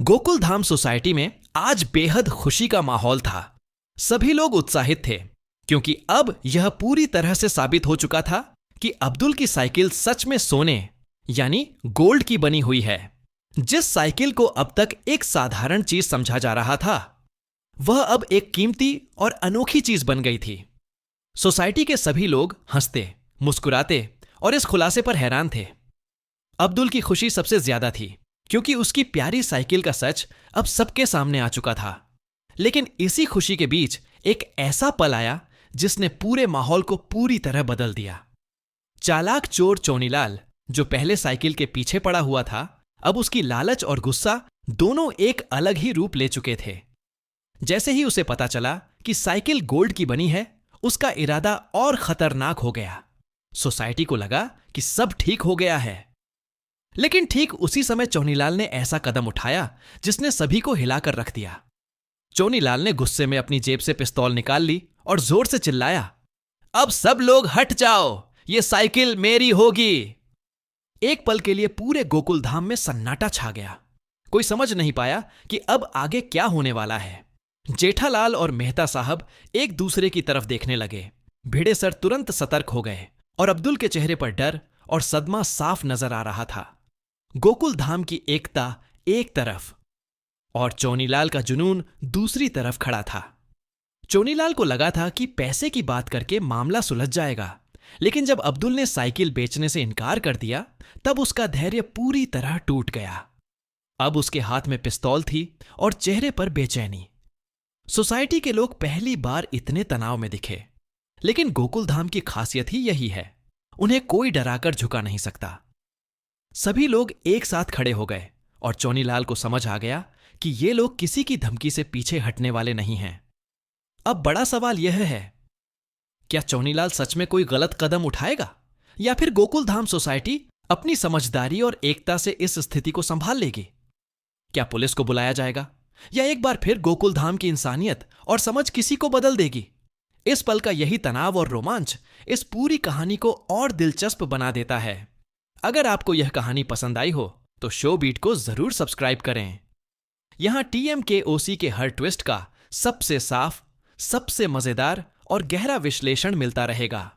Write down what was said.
Gokul Dham society में आज बेहद खुशी का माहौल था। सभी लोग उत्साहित थे क्योंकि अब यह पूरी तरह से साबित हो चुका था कि अब्दुल की साइकिल सच में सोने यानी गोल्ड की बनी हुई है। जिस साइकिल को अब तक एक साधारण चीज समझा जा रहा था, वह अब एक कीमती और अनोखी चीज बन गई थी। सोसाइटी के सभी लोग हंसते, मुस्कुराते और इस खुलासे पर हैरान थे। अब्दुल की खुशी सबसे ज्यादा थी क्योंकि उसकी प्यारी साइकिल का सच अब सबके सामने आ चुका था। लेकिन इसी खुशी के बीच एक ऐसा पल आया जिसने पूरे माहौल को पूरी तरह बदल दिया। चालाक चोर चोनीलाल, जो पहले साइकिल के पीछे पड़ा हुआ था, अब उसकी लालच और गुस्सा दोनों एक अलग ही रूप ले चुके थे। जैसे ही उसे पता चला कि साइकिल गोल्ड की बनी है, उसका इरादा और खतरनाक हो गया। सोसाइटी को लगा कि सब ठीक हो गया है। लेकिन ठीक उसी समय चोनीलाल ने ऐसा कदम उठाया जिसने सभी को हिलाकर रख दिया। चोनीलाल ने गुस्से में अपनी जेब से पिस्तौल निकाल ली और जोर से चिल्लाया, अब सब लोग हट जाओ, ये साइकिल मेरी होगी। एक पल के लिए पूरे गोकुल धाम में सन्नाटा छा गया। कोई समझ नहीं पाया कि अब आगे क्या होने वाला है। जेठालाल और मेहता साहब एक दूसरे की तरफ देखने लगे। भिड़े सर तुरंत सतर्क हो गए और अब्दुल के चेहरे पर डर और सदमा साफ नजर आ रहा था। गोकुल धाम की एकता एक तरफ और चोनीलाल का जुनून दूसरी तरफ खड़ा था। चोनीलाल को लगा था कि पैसे की बात करके मामला सुलझ जाएगा, लेकिन जब अब्दुल ने साइकिल बेचने से इनकार कर दिया, तब उसका धैर्य पूरी तरह टूट गया। अब उसके हाथ में पिस्तौल थी और चेहरे पर बेचैनी। सोसाइटी के लोग पहली बार इतने तनाव में दिखे। लेकिन गोकुल धाम की खासियत ही यही है, उन्हें कोई डराकर झुका नहीं सकता। सभी लोग एक साथ खड़े हो गए और चोनीलाल को समझ आ गया कि ये लोग किसी की धमकी से पीछे हटने वाले नहीं हैं। अब बड़ा सवाल यह है, क्या चोनीलाल सच में कोई गलत कदम उठाएगा या फिर गोकुल धाम सोसाइटी अपनी समझदारी और एकता से इस स्थिति को संभाल लेगी? क्या पुलिस को बुलाया जाएगा या एक बार फिर गोकुल धाम की इंसानियत और समझ किसी को बदल देगी? इस पल का यही तनाव और रोमांच इस पूरी कहानी को और दिलचस्प बना देता है। अगर आपको यह कहानी पसंद आई हो तो शो बीट को जरूर सब्सक्राइब करें। यहां TMKOC के हर ट्विस्ट का सबसे साफ, सबसे मजेदार और गहरा विश्लेषण मिलता रहेगा।